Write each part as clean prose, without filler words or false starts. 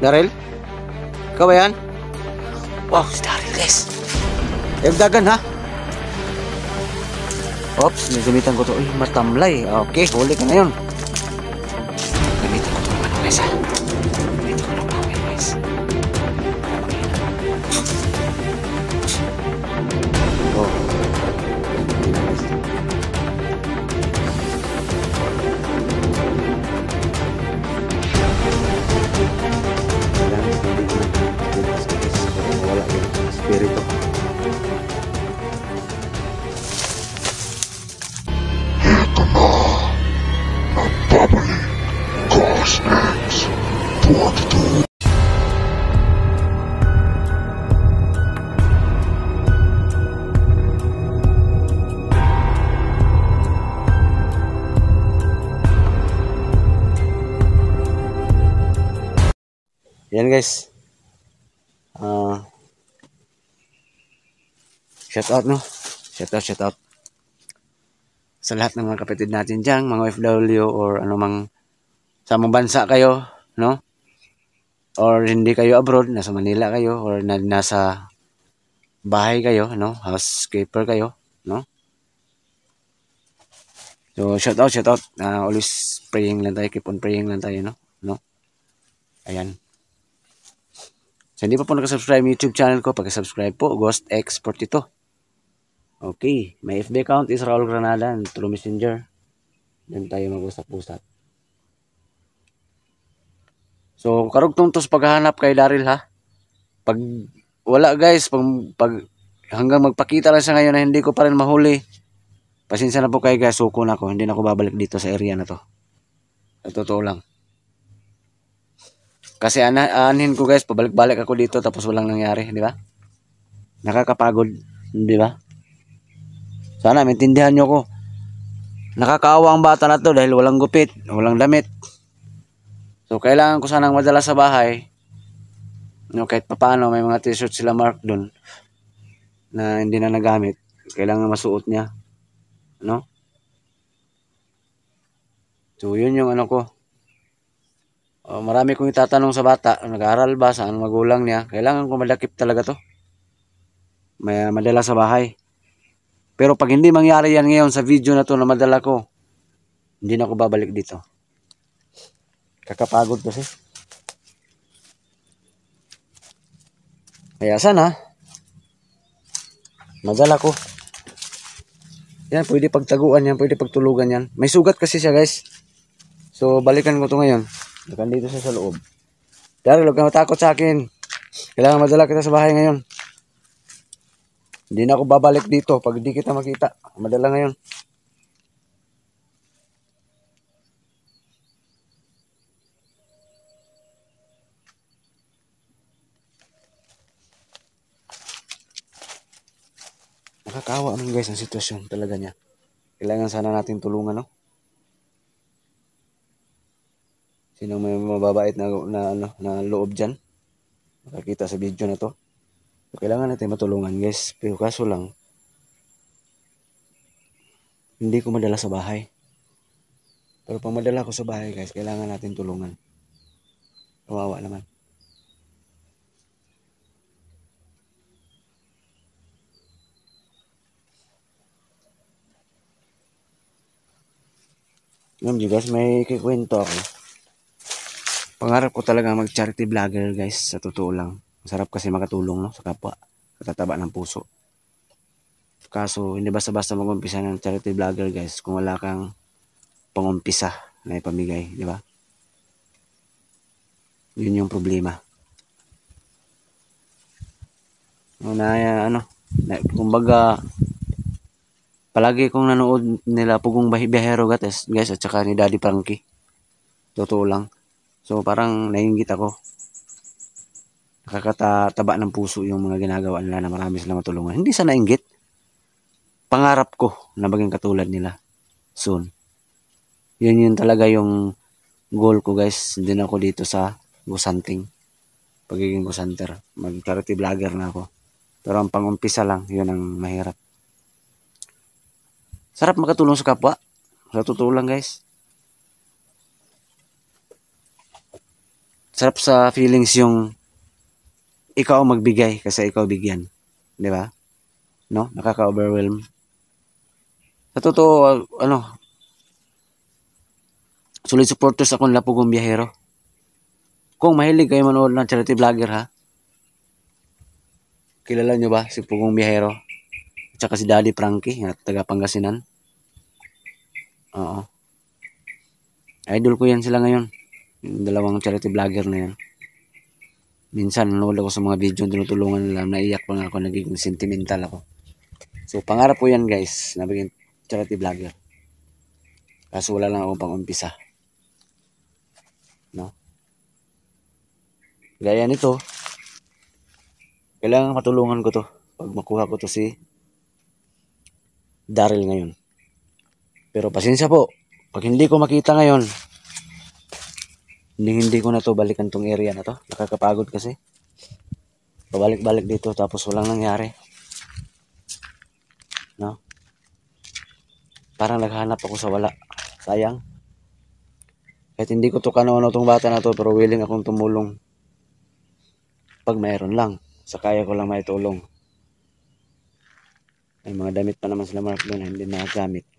Daryl? Ikaw ba yan? Wow, si Daryl guys. Dagan ha? Oops, nagamitan ko to. Uy, matamlay. Okay, huli ka na yun. Gamitan ko to ng ano guys ha? Gamitan ko ng power guys. Oh. Wala yung spirito. Yan guys. Shout out no. Shout out sa lahat ng mga kapatid natin diyan, mga OFW or anumang sa mga bansa kayo, no? Or hindi kayo abroad, nasa Manila kayo or nasa bahay kayo, no? Housekeeper kayo, no? So shout out. Always praying lang tayo, keep on praying lang tayo, no? Ayan. So, hindi pa po nakasubscribe YouTube channel ko, pag-subscribe po, Ghost X42. Okay, may FB account is Raul Granada through Messenger. Doon tayo mag-usap-usap. So, karugtong tos paghahanap kay Daryl ha. Pag wala guys, pag hanggang magpakita lang siya ngayon na hindi ko pa rin mahuli, pasensya na po kayo guys, suko na ako. Hindi na ako babalik dito sa area na to. Sa totoo lang. Kasi aanhin ko guys, pabalik-balik ako dito tapos walang nangyari, di ba? Nakakapagod, di ba? Sana maintindihan nyo ko. Nakakaawa ang bata na to dahil walang gupit, walang damit. So kailangan ko sanang madala sa bahay. No, kahit papaano may mga t-shirt sila mark doon na hindi na nagamit. Kailangan masuot niya, no? So yun yung ano ko. Marami kong itatanong sa bata, nag-aaral ba, saan magulang niya. Kailangan ko madakip talaga to. May madala sa bahay. Pero pag hindi mangyari yan ngayon sa video na to na madala ko, hindi na ako babalik dito. Kakapagod kasi. Kaya sana, madala ko. Yan, pwede pagtaguan yan, pwede pagtulugan yan. May sugat kasi siya guys. So balikan ko to ngayon. Balikan dito siya sa loob. Daryl, huwag ka matakot sa akin. Kailangan madala kita sa bahay ngayon. Hindi na ako babalik dito pag hindi kita makita. Madala ngayon. Nakakaawa naman guys ang sitwasyon talaga niya. Kailangan sana natin tulungan, no? Sinong may mababait na loob dyan, makakita sa video na to. So, kailangan natin matulungan guys. Pero kaso lang, hindi ko madala sa bahay. Pero pag madala ko sa bahay guys, kailangan natin tulungan. Kawawa naman. Ngayon guys, may kikwento ako. Pangarap ko talaga mag-charity vlogger guys, sa totoo lang. Masarap kasi makatulong, no, sa kapwa, katataba ng puso. Kaso hindi basta-basta mag-umpisa ng charity vlogger guys kung wala kang pangumpisa na ipamigay, di ba? Yun yung problema. Kumbaga palagi kong nanood nila Pugong Bihero guys at saka ni Daddy Frankie. Totoo lang. So parang naiinggit ako. Nakakataba ng puso yung mga ginagawa nila na marami silang matulungan. Hindi sa nainggit. Pangarap ko na maging katulad nila soon. Yun talaga yung goal ko guys. Din ako dito sa Gusanting. Pagiging Gusanter. Mag-charity vlogger na ako. Pero ang pang-umpisa lang, yun ang mahirap. Sarap makatulong sa kapwa. Sa totoo lang guys. Sarap sa feelings yung ikaw ang magbigay kasi ikaw bigyan. Di ba? No? Nakaka-overwhelm. Sa totoo, solid supporters ako nila Pugong Biyahero. Kung mahilig kayo manood ng charity vlogger ha, kilala nyo ba si Pugong Biyahero? At saka si Daddy Frankie, taga Pangasinan. Oo. Idol ko yan sila ngayon. Yung dalawang charity vlogger na yan. Minsan, nanood ako sa mga video, tinutulungan nila, naiyak pa nga ako, nagiging sentimental ako. So, pangarap ko yan guys, na maging charity vlogger. Kaso wala lang akong pang-umpisa. No? Gaya nito, kailangan matulungan ko to. Pag makuha ko to si Daryl ngayon. Pero pasensya po, pag hindi ko makita ngayon, hindi ko na to balikan tong area na to. Nakakapagod kasi. Pabalik-balik dito tapos walang nangyari. No? Parang naghahanap ako sa wala. Sayang. Kahit hindi ko to kano-ano tong bata na to, pero willing akong tumulong. Pag mayroon lang. Sa kaya ko lang maitulong. May mga damit pa naman sila Mark doon na hindi nakagamit.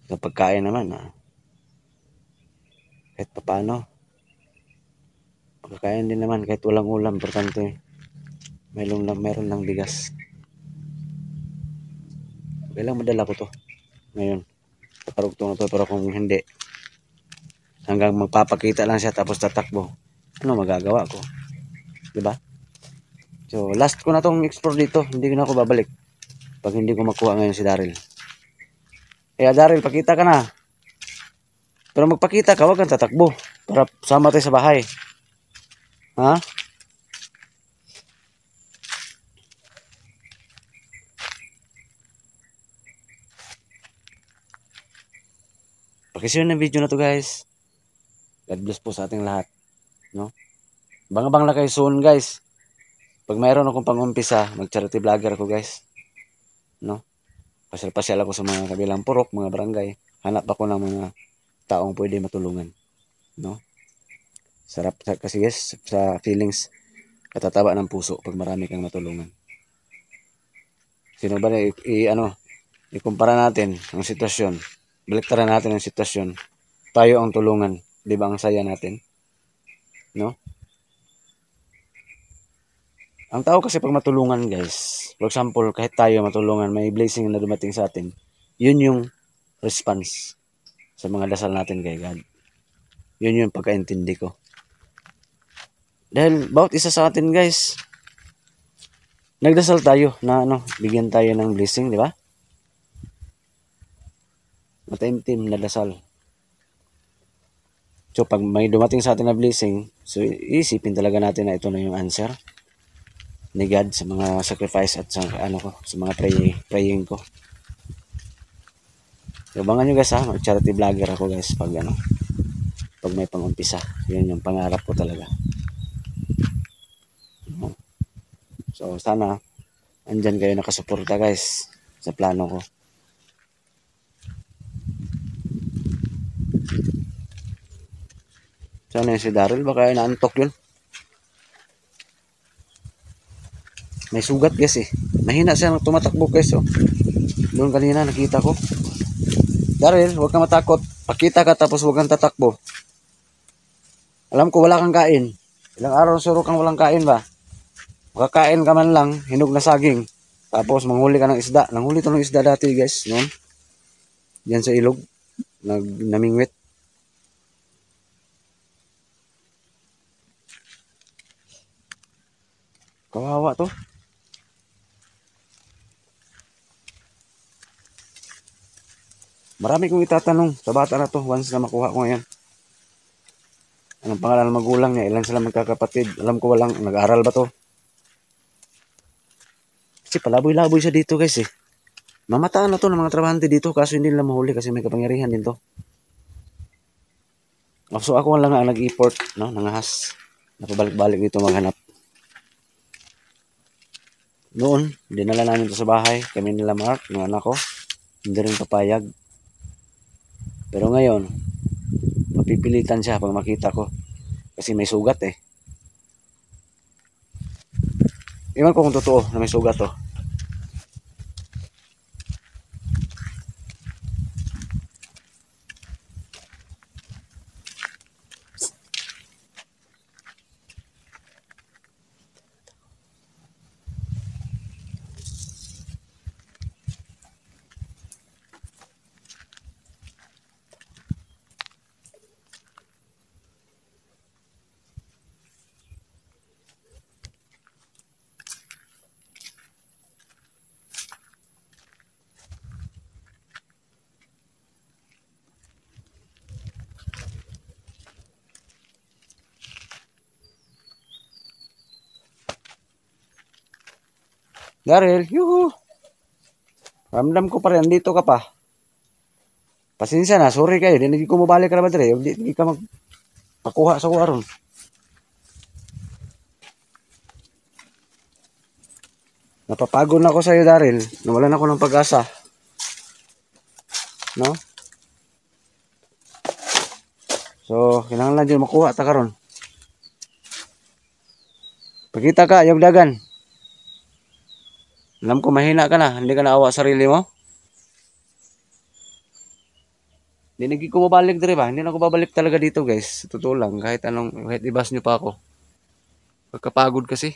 Sa pagkain naman kahit paano. Pagkakain din naman kahit walang ulam. Importante meron lang bigas. Kailang madala ko to ngayon sa parugtong na to, pero kung hindi, hanggang magpapakita lang siya tapos tatakbo, ano magagawa ko, diba? So last ko na tong explore dito, hindi na ako babalik pag hindi ko makuha ngayon si Daryl. Kaya Daryl, pakita ka na, pero magpakita ka, wag kang tatakbo para sama tayo sa bahay, ha? Pakishare ng video na to guys. God bless po sa ating lahat, no? Bang-bang na kayo soon guys. Pag mayroon akong pang-umpisa, mag-charity vlogger ako guys, no? Pasyal-pasyal ako sa mga kabilang purok, mga barangay. Hanap ako ng mga taong pwede matulungan, no? Sarap kasi guys sa feelings, katataba ng puso pag marami kang matulungan. Sino ba na ikumpara natin ang sitwasyon, baliktaran natin ang sitwasyon, tayo ang tulungan, di ba ang saya natin, no? Ang tao kasi pag matulungan guys, for example, kahit tayo matulungan, may blessing na dumating sa atin, yun yung response sa mga dasal natin kay God. Yun yung pagkaintindi ko. Dahil bawat isa sa atin guys, nagdasal tayo na bigyan tayo ng blessing, di ba? Mataimtim na dasal. So pag may dumating sa atin na blessing, so isipin talaga natin na ito na yung answer ni God sa mga sacrifice at sa sa mga praying ko. So abangan nyo guys ha, mag-charity vlogger ako guys pag pag may pang-umpisa. Yun yung pangarap ko talaga. So sana andyan kayo nakasuporta guys sa plano ko. Sana yun si Daryl, baka naantok yun. May sugat guys eh. Mahina siya tumatakbo guys oh. Doon kanina nakita ko. Daryl, huwag kang matakot. Pakita ka tapos huwag kang tatakbo. Alam ko wala kang kain. Ilang araw suro kang walang kain ba? Makakain ka man lang, hinog na saging. Tapos manghuli ka ng isda. Nanghuli to ng isda dati guys, noon. Diyan sa ilog. Namingwit. Kawawa to. Marami kong itatanong sa bata na to once na makuha ko ngayon. Anong pangalan ng magulang niya? Ilan sila magkakapatid? Alam ko walang nag-aaral ba to? Kasi palaboy-laboy siya dito guys eh. Mamataan na to ng mga trabahante dito kaso hindi nila mahuli kasi may kapangyarihan din to. So ako lang ang nag-import, no? Nangahas. Napabalik-balik dito maghanap. Noon, dinala namin to sa bahay. Kami nila Mark, ng anak ko. Hindi rin papayag. Pero ngayon, mapipilitan siya pag makita ko. Kasi may sugat eh. Iwan ko kung totoo na may sugat to. Daryl, yuhu. Ramdam ko pa rin, dito ka pa. Pasensya na, sorry kayo. Di ko mabalik ka naman dre. Di ka magpakuha sa kuha ron. Napapagod na ako sa'yo, Daryl. Nawalan ako ng pag-asa. No? So, kailangan lang dyan makuha ta karon. Pagkita ka, yung dagan. Alam ko mahina ka na, hindi ka naawa sarili mo. Hindi ko mabalik dire ba? Hindi na ako babalik talaga dito, guys. Totoo lang, kahit ibas nyo pa ako. Pagkapagod kasi.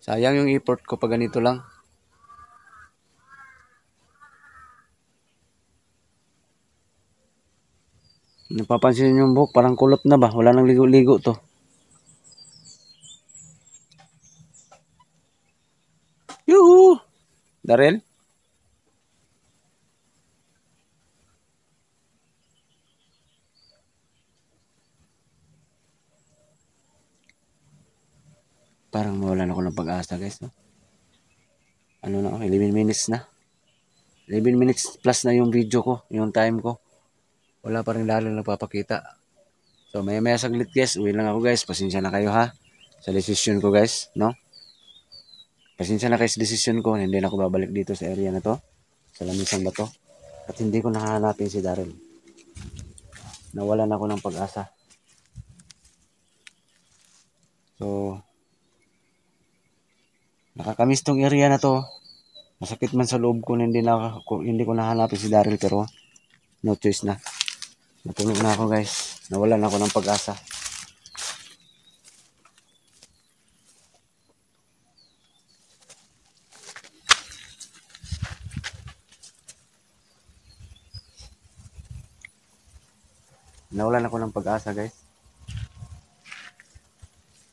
Sayang yung effort ko pag ganito lang. Napapansin yung buhok, parang kulot na ba? Wala nang ligo-ligo to. Yuhu! Daryl? Parang mawalan ako ng pag-asa, guys. No? Ano na, 11 minutes na. 11 minutes plus na yung video ko, yung time ko. Wala pa rin lalo nagpapakita. So, maya saglit, guys. Uwi lang ako, guys. Pasensya na kayo, ha? Sa decision ko, guys. No? Pasensya na kayo sa decision ko. Hindi na ako babalik dito sa area na to. Sa lamisang bato. At hindi ko nakahanapin si Daryl. Nawalan ako ng pag-asa. So, nakakamiss tong area na to. Masakit man sa loob ko na hindi ko nahanapin si Daryl, pero no choice na. Natulog na ako, guys. Nawalan ako ng pag-asa. Nawalan ako ng pag-asa, guys.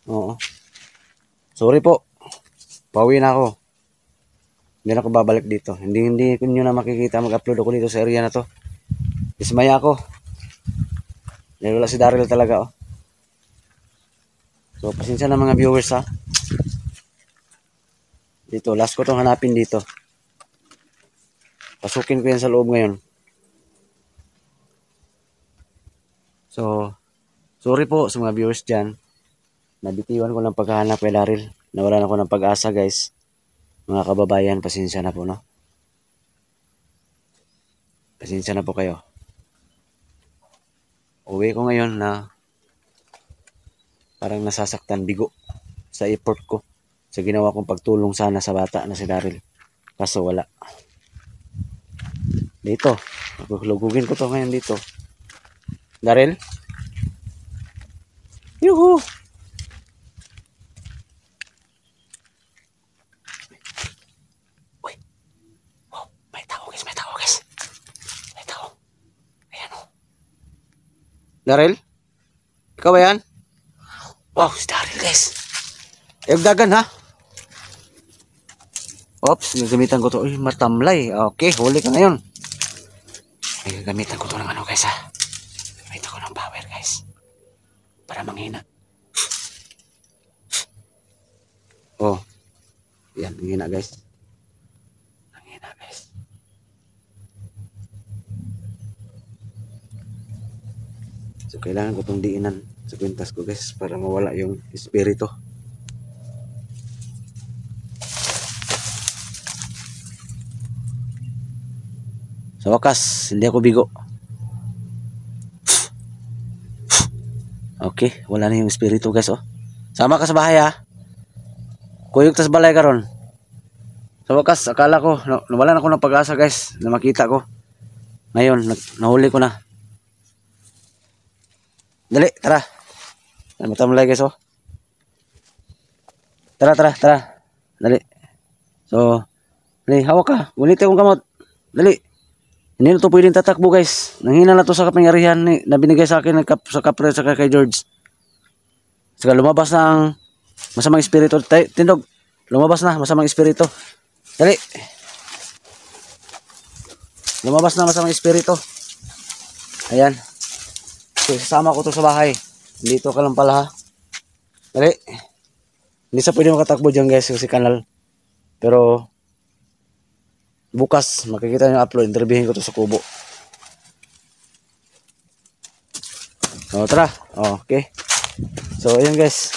Oo. Sorry po. Pauwi na ako. Hindi na ako babalik dito. Hindi ko nyo na makikita mag-upload ako dito sa area na to. Ismaya ako. Dahil wala si Daryl talaga, oh. So, pasensya na mga viewers, ha. Dito, last ko itong hanapin dito. Pasukin ko yan sa loob ngayon. So, sorry po sa mga viewers dyan. Nabitiwan ko ng paghahanap kay Daryl. Nawalan ako ng pag-asa, guys. Mga kababayan, pasensya na po, no? Pasensya na po kayo. Uwi ko ngayon na parang nasasaktan, bigo sa effort ko. Sa ginawa kong pagtulong sana sa bata na si Daryl. Kaso wala. Dito. Lugugin ko to ngayon dito. Daryl? Yuhu! Uy. Wow. May tao, guys. May tao, guys. May tao. Ayan, oh. Daryl? Ikaw ba yan? Wow, si Daryl, guys. Yung dagan, ha? Oops, gagamitan ko to. Uy, matamlay. Okay, huli ka ngayon. Ay, gagamitan ko to ng ano, guys, ha? Gagamitan ko ng power, guys. Para manghina. Oh. Yan, manghina, guys. Manghina, guys. So, kailangan ko itong diinan sa kwintas ko, guys, para mawala yung espiritu. Sa wakas, hindi ako bigo. Okay, wala na yung espiritu guys, oh. Sama ka sa bahay, ha. Kuyog tas balay karon. Sa wakas, akala ko, nawalan ako ng pag-asa guys, na makita ko. Ngayon, nahuli ko na. Dali, tara. Matamlay guys, oh. Tara. Dali. So, dali, hawak ka. Gunit akong kamot. Dali. Hindi na to pwedeng tatakbo guys. Nanghina na to sa kapangyarihan na binigay sa akin sa kapre sa kay George. Saka lumabas na ang masamang espiritu. Tindog. Lumabas na masamang espiritu. Dali. Lumabas na masamang espiritu. Ayan. So, sasama ko to sa bahay. Dito ka lang pala, ha. Dali. Hindi sa pwede makatakbo dyan guys kasi kanal. Pero bukas makikita nyo upload. Interviewin ko to sa kubo. O tara. Okay. So ayan guys.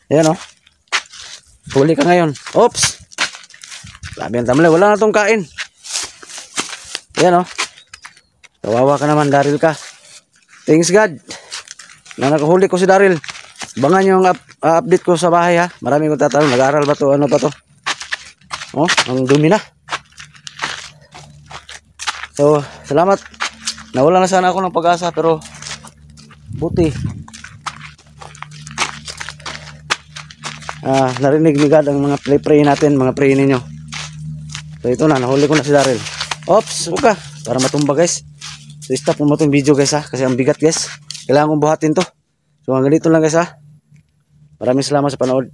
Ayan, oh. Huli ka ngayon. Oops. Sabi ang tamlay. Wala na tong kain. Ayan, oh. Kawawa ka naman, Daryl ka. Thanks God na nakahuli ko si Daryl. Bangan yung update ko sa bahay, ha. Marami kong tatanong. Nag-aaral ba to? Ano pa to? Oh, ang dumi na. So, salamat. Nawala na sana ako ng pag-asa pero buti. Narinig ni God ang mga pray natin, mga pray ninyo. So, ito na. Nahuli ko na si Daryl. Oops, huwag ka. Para matumba, guys. So, stop mo itong video, guys, ha. Kasi ang bigat, guys. Kailangan kong buhatin to. So, hanggang dito lang, guys, ha. Maraming salamat sa panood.